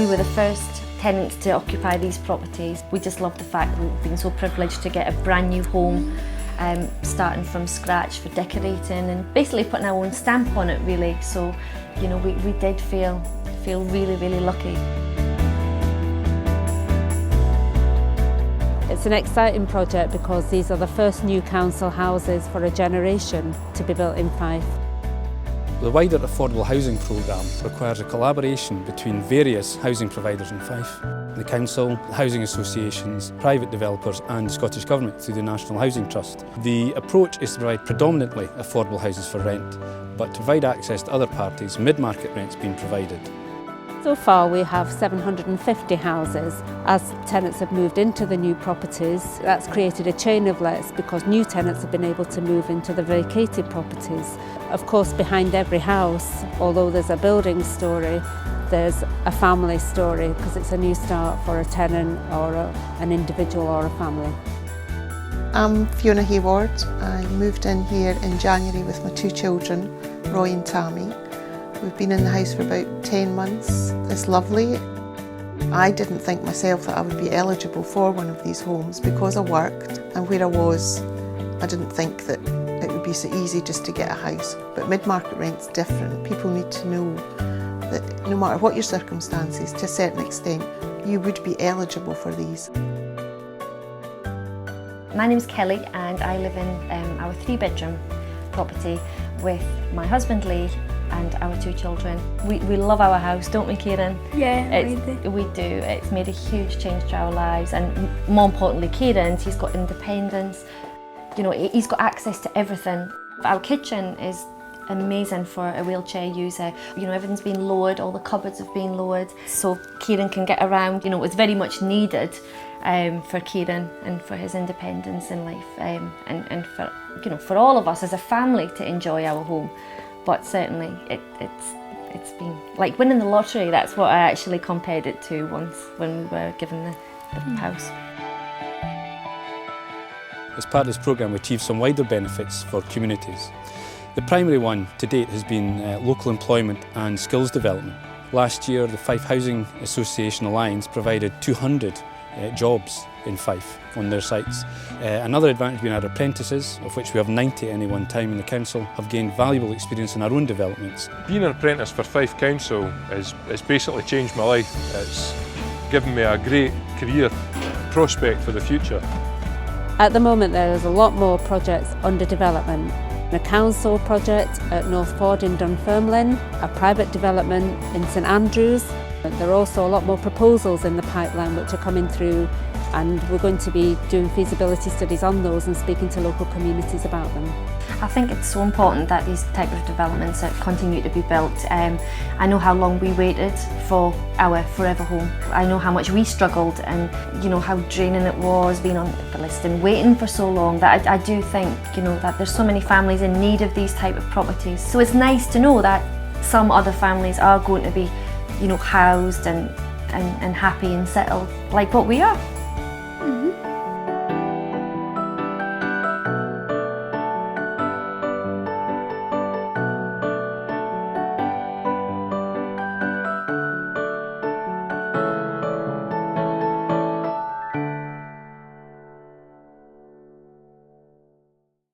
were the first tenants to occupy these properties. We just love the fact that we've been so privileged to get a brand new home, starting from scratch for decorating and basically putting our own stamp on it really. So, you know, we did feel really, really lucky. It's an exciting project because these are the first new council houses for a generation to be built in Fife. The wider affordable housing programme requires a collaboration between various housing providers in Fife. The council, the housing associations, private developers and Scottish Government through the National Housing Trust. The approach is to provide predominantly affordable houses for rent, but to provide access to other parties, mid-market rents being provided. So far we have 750 houses. As tenants have moved into the new properties, that's created a chain of lets because new tenants have been able to move into the vacated properties. Of course, behind every house, although there's a building story, there's a family story because it's a new start for a tenant or an individual or a family. I'm Fiona Hayward. I moved in here in January with my two children, Roy and Tammy. We've been in the house for about 10 months. It's lovely. I didn't think myself that I would be eligible for one of these homes because I worked, and where I was, I didn't think that it would be so easy just to get a house. But mid-market rent's different. People need to know that no matter what your circumstances, to a certain extent, you would be eligible for these. My name's Kelly and I live in our 3-bedroom property with my husband Lee and our 2 children. We love our house, don't we, Kieran? Yeah, we do. It's made a huge change to our lives, and more importantly, Kieran's, he's got independence. You know, he's got access to everything. Our kitchen is amazing for a wheelchair user. You know, everything's been lowered, all the cupboards have been lowered, so Kieran can get around. You know, it's very much needed for Kieran and for his independence in life, and for, you know, for all of us as a family to enjoy our home. But certainly it's been like winning the lottery. That's what I actually compared it to once when we were given the house. As part of this programme, we achieved some wider benefits for communities. The primary one to date has been local employment and skills development. Last year, the Fife Housing Association Alliance provided 200 jobs in Fife on their sites. Another advantage being our apprentices, of which we have 90 at any one time in the council, have gained valuable experience in our own developments. Being an apprentice for Fife Council has basically changed my life. It's given me a great career prospect for the future. At the moment there's a lot more projects under development. A council project at North Ford in Dunfermline, a private development in St Andrews. There are also a lot more proposals in the pipeline which are coming through, and we're going to be doing feasibility studies on those and speaking to local communities about them. I think it's so important that these type of developments continue to be built. I know how long we waited for our forever home. I know how much we struggled, and you know how draining it was being on the list and waiting for so long. That I do think, you know, that there's so many families in need of these type of properties. So it's nice to know that some other families are going to be, you know, housed and happy and settled like what we are.